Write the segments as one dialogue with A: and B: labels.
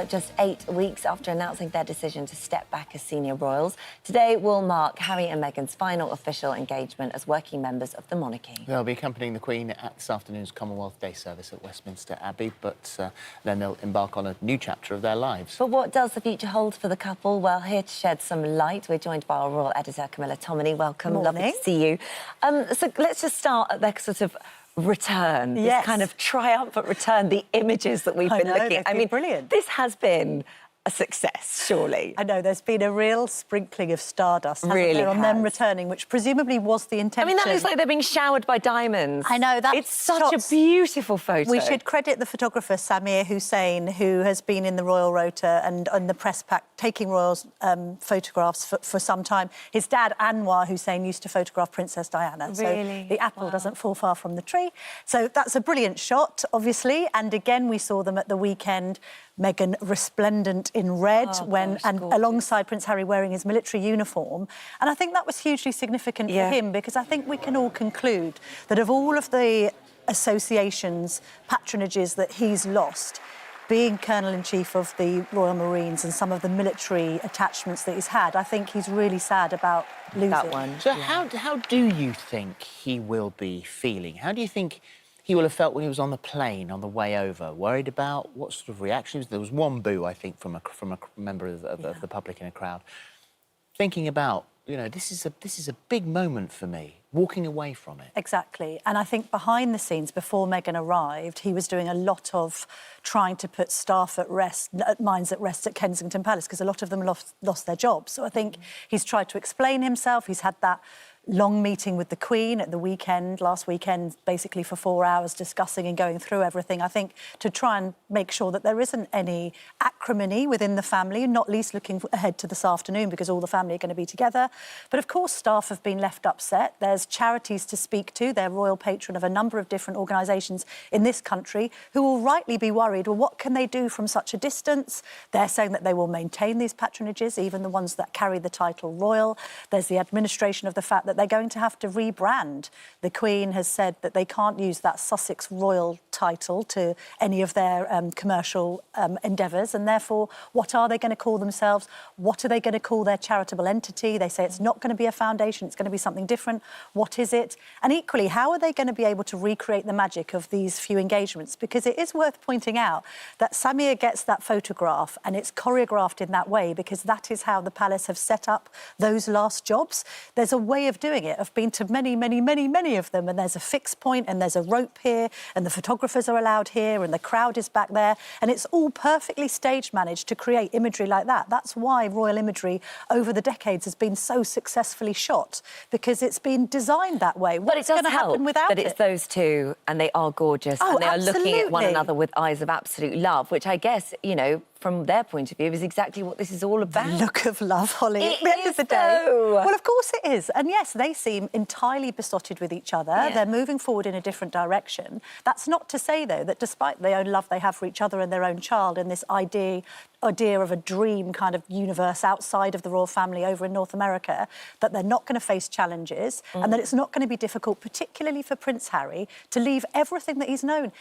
A: Just 8 weeks after announcing their decision to step back as senior royals, today will mark Harry and Meghan's final official engagement as working members of the monarchy.
B: They'll be accompanying the Queen at this afternoon's Commonwealth Day Service at Westminster Abbey, but then they'll embark on a new chapter of their lives.
A: But what does the future hold for the couple? Well, here to shed some light, we're joined by our royal editor, Camilla Tominey. Welcome.
C: Morning.
A: Lovely to see you. So let's just start at their sort of return,
C: yes.
A: This kind of triumphant return, the images that we've been looking at. I mean,
C: brilliant.
A: This has been a success, surely.
C: I know, there's been a real sprinkling of stardust, hasn't
A: Really
C: there, on them returning, which presumably was the intention.
A: I mean, that looks like they're being showered by diamonds.
C: I know, that's
A: It's such a beautiful photo.
C: We should credit the photographer, Samir Hussain, who has been in the Royal Rota and on the press pack, taking royals photographs for some time. His dad, Anwar Hussain, used to photograph Princess Diana.
A: Really?
C: So the apple doesn't fall far from the tree. So that's a brilliant shot, obviously. And again, we saw them at the weekend, Meghan resplendent in red alongside Prince Harry wearing his military uniform. And I think that was hugely significant for him, because I think we can all conclude that of all of the associations, patronages that he's lost, being Colonel-in-Chief of the Royal Marines and some of the military attachments that he's had, I think he's really sad about losing
A: that one.
B: So how do you think he will be feeling? How do you think he will have felt when he was on the plane on the way over? Worried about what sort of reactions? There was one boo, I think, from a member of the public in a crowd. Thinking about, you know, this is a big moment for me, walking away from it.
C: Exactly. And I think behind the scenes, before Meghan arrived, he was doing a lot of trying to put staff at rest, minds at rest at Kensington Palace, because a lot of them lost their jobs. So I think he's tried to explain himself. He's had that long meeting with the Queen at the weekend, last weekend, basically for 4 hours, discussing and going through everything, I think, to try and make sure that there isn't any acrimony within the family, not least looking ahead to this afternoon, because all the family are going to be together. But, of course, staff have been left upset. There's charities to speak to. They're royal patron of a number of different organisations in this country who will rightly be worried, well, what can they do from such a distance? They're saying that they will maintain these patronages, even the ones that carry the title royal. There's the administration of the fact that they're going to have to rebrand. The Queen has said that they can't use that Sussex royal title to any of their commercial endeavours, and therefore, what are they going to call themselves? What are they going to call their charitable entity? They say it's not going to be a foundation, it's going to be something different. What is it? And equally, how are they going to be able to recreate the magic of these few engagements? Because it is worth pointing out that Samir gets that photograph and it's choreographed in that way, because that is how the palace have set up those last jobs. There's a way of doing it. I've been to many, many, many, many of them, and there's a fixed point and there's a rope here and the photographers are allowed here and the crowd is back there, and it's all perfectly stage managed to create imagery like that. That's why royal imagery over the decades has been so successfully shot, because it's been designed that way.
A: But it does help that it's those two and they are gorgeous and they are looking at one another with eyes of absolute love, which I guess, you know, from their point of view, is exactly what this is all about.
C: The look of love, Holly.
A: At the end of the
C: day. Well, of course it is. And yes, they seem entirely besotted with each other. Yeah. They're moving forward in a different direction. That's not to say, though, that despite the own love they have for each other and their own child and this idea of a dream kind of universe outside of the royal family over in North America, that they're not going to face challenges and that it's not going to be difficult, particularly for Prince Harry, to leave everything that he's known.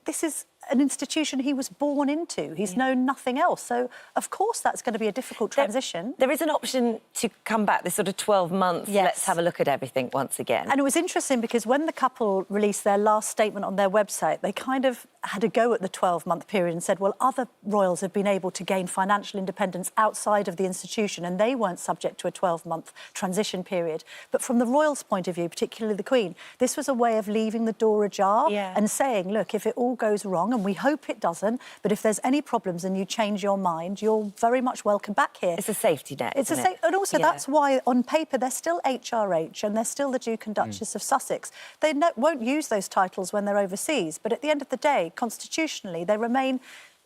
C: This is an institution he was born into. He's known nothing else. So, of course, that's going to be a difficult transition.
A: There is an option to come back, this sort of 12 months, let's have a look at everything once again.
C: And it was interesting because when the couple released their last statement on their website, they kind of had a go at the 12-month period and said, well, other royals have been able to gain financial independence outside of the institution and they weren't subject to a 12-month transition period. But from the royals' point of view, particularly the Queen, this was a way of leaving the door ajar and saying, look, if it all goes wrong, and we hope it doesn't, but if there's any problems and you change your mind, you're very much welcome back here.
A: It's a safety net,
C: and also that's why, on paper, they're still HRH and they're still the Duke and Duchess of Sussex. They won't use those titles when they're overseas, but at the end of the day, constitutionally,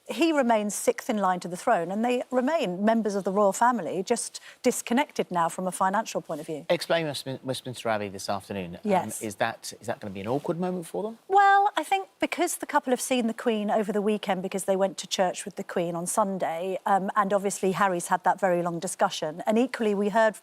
C: he remains sixth in line to the throne, and they remain members of the royal family, just disconnected now from a financial point of view.
B: Explain Westminster Abbey this afternoon.
C: Yes.
B: Is that going to be an awkward moment for them?
C: Well, I think because the couple have seen the Queen over the weekend, because they went to church with the Queen on Sunday, and obviously Harry's had that very long discussion, and equally we heard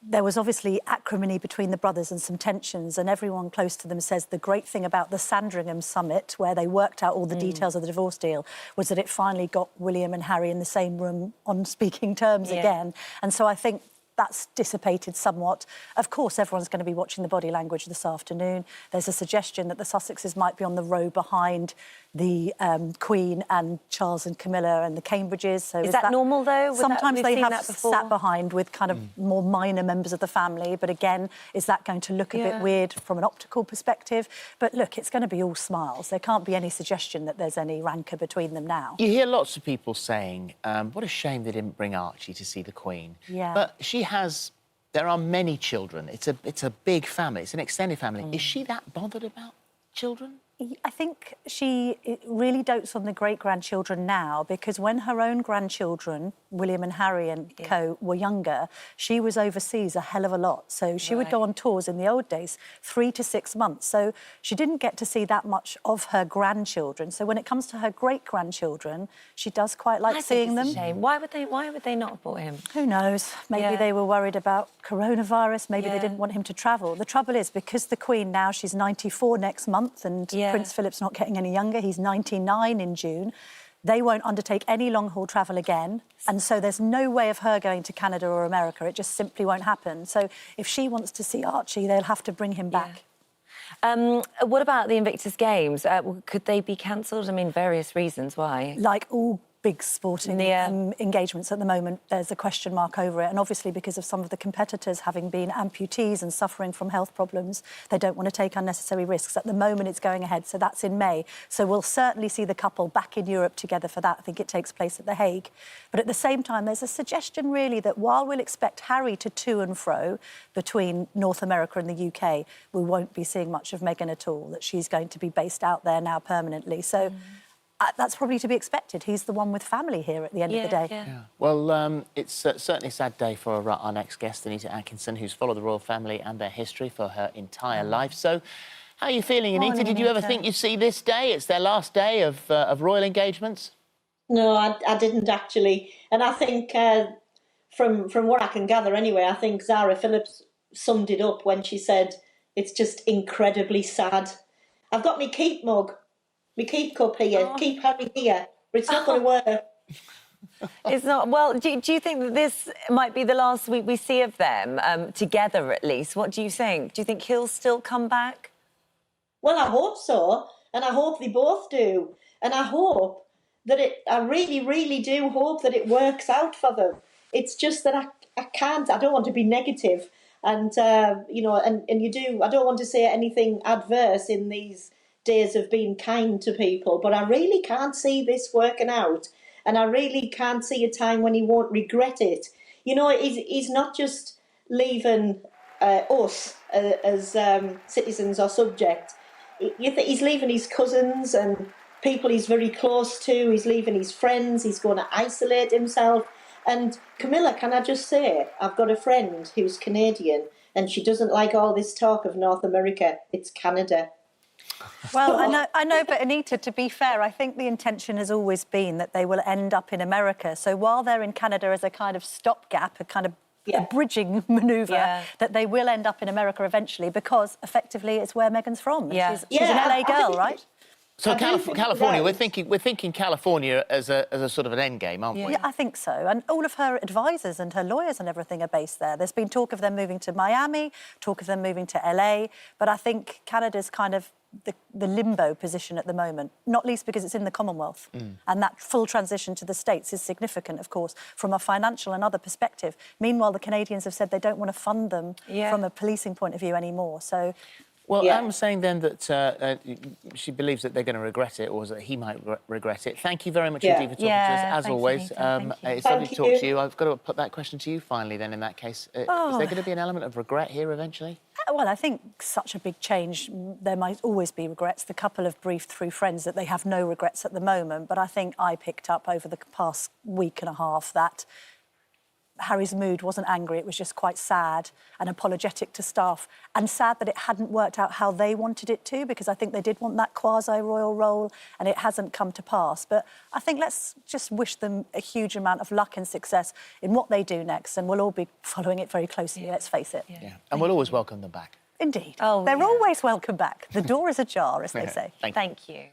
C: there was obviously acrimony between the brothers and some tensions, and everyone close to them says the great thing about the Sandringham summit, where they worked out all the details of the divorce deal, was that it finally got William and Harry in the same room on speaking terms again. And so I think that's dissipated somewhat. Of course, everyone's going to be watching the body language this afternoon. There's a suggestion that the Sussexes might be on the row behind the Queen and Charles and Camilla and the Cambridges. So
A: is that normal, though?
C: Sometimes they have sat behind with kind of more minor members of the family. But again, is that going to look a bit weird from an optical perspective? But look, it's going to be all smiles. There can't be any suggestion that there's any rancour between them now.
B: You hear lots of people saying, what a shame they didn't bring Archie to see the Queen.
C: Yeah.
B: But there are many children. It's a big family. It's an extended family. Is she that bothered about children?
C: I think she really dotes on the great-grandchildren now, because when her own grandchildren, William and Harry and co, were younger, she was overseas a hell of a lot. So she would go on tours in the old days, 3 to 6 months. So she didn't get to see that much of her grandchildren. So when it comes to her great-grandchildren, she does quite like seeing them.
A: A shame. Why would they not have brought him?
C: Who knows? Maybe they were worried about coronavirus. Maybe they didn't want him to travel. The trouble is, because the Queen now, she's 94 next month, and Prince Philip's not getting any younger. He's 99 in June. They won't undertake any long-haul travel again, and so there's no way of her going to Canada or America. It just simply won't happen. So if she wants to see Archie, they'll have to bring him back.
A: What about the Invictus Games? Could they be cancelled? I mean, various reasons why.
C: Like all big sporting engagements at the moment, there's a question mark over it. And obviously, because of some of the competitors having been amputees and suffering from health problems, they don't want to take unnecessary risks. At the moment, it's going ahead, so that's in May. So we'll certainly see the couple back in Europe together for that. I think it takes place at The Hague. But at the same time, there's a suggestion, really, that while we'll expect Harry to and fro between North America and the UK, we won't be seeing much of Meghan at all, that she's going to be based out there now permanently. So that's probably to be expected. He's the one with family here at the end of the day.
B: Well, it's certainly a sad day for our next guest, Anita Atkinson, who's followed the royal family and their history for her entire life. So, how are you feeling, Anita? Did you ever think you'd see this day? It's their last day of royal engagements.
D: No, I didn't actually. And I think, from what I can gather anyway, I think Zara Phillips summed it up when she said, it's just incredibly sad. I've got my keep mug. We keep cup here, keep Harry here, but it's not going to work.
A: It's not. Well, do you think that this might be the last week we see of them, together at least? What do you think? Do you think he'll still come back?
D: Well, I hope so, and I hope they both do. And I hope that I really, really do hope that it works out for them. It's just that I can't, I don't want to be negative. And, you know, and you do, I don't want to say anything adverse in these days of being kind to people, but I really can't see this working out, and I really can't see a time when he won't regret it. You know, he's not just leaving us as citizens or subjects. He's leaving his cousins and people he's very close to. He's leaving his friends. He's going to isolate himself. And Camilla, can I just say, I've got a friend who's Canadian, and she doesn't like all this talk of North America. It's Canada.
C: Well, I know, but Anita, to be fair, I think the intention has always been that they will end up in America. So while they're in Canada as a kind of stopgap, a kind of a bridging manoeuvre, that they will end up in America eventually, because effectively it's where Meghan's from. She's an LA girl, right?
B: So California, we're thinking California as a sort of an end game, aren't we?
C: Yeah, I think so. And all of her advisors and her lawyers and everything are based there. There's been talk of them moving to Miami, talk of them moving to LA, but I think Canada's kind of the limbo position at the moment, not least because it's in the Commonwealth. And that full transition to the States is significant, of course, from a financial and other perspective. Meanwhile, the Canadians have said they don't want to fund them from a policing point of view anymore. So,
B: well, I'm saying then that she believes that they're going to regret it, or that he might regret it. Thank you very much indeed for talking to us, as always. It's lovely to talk to you. I've got to put that question to you finally then, in that case. Is there going to be an element of regret here eventually?
C: Well, I think such a big change, there might always be regrets. The couple have briefed through friends that they have no regrets at the moment, but I think I picked up over the past week and a half that Harry's mood wasn't angry, it was just quite sad and apologetic to staff, and sad that it hadn't worked out how they wanted it to, because I think they did want that quasi-royal role and it hasn't come to pass. But I think let's just wish them a huge amount of luck and success in what they do next, and we'll all be following it very closely, let's face it.
B: Yeah. And we'll always welcome them back.
C: Indeed.
A: Oh,
C: They're always welcome back. The door is ajar, as they say.
B: Thank you.
A: Thank you.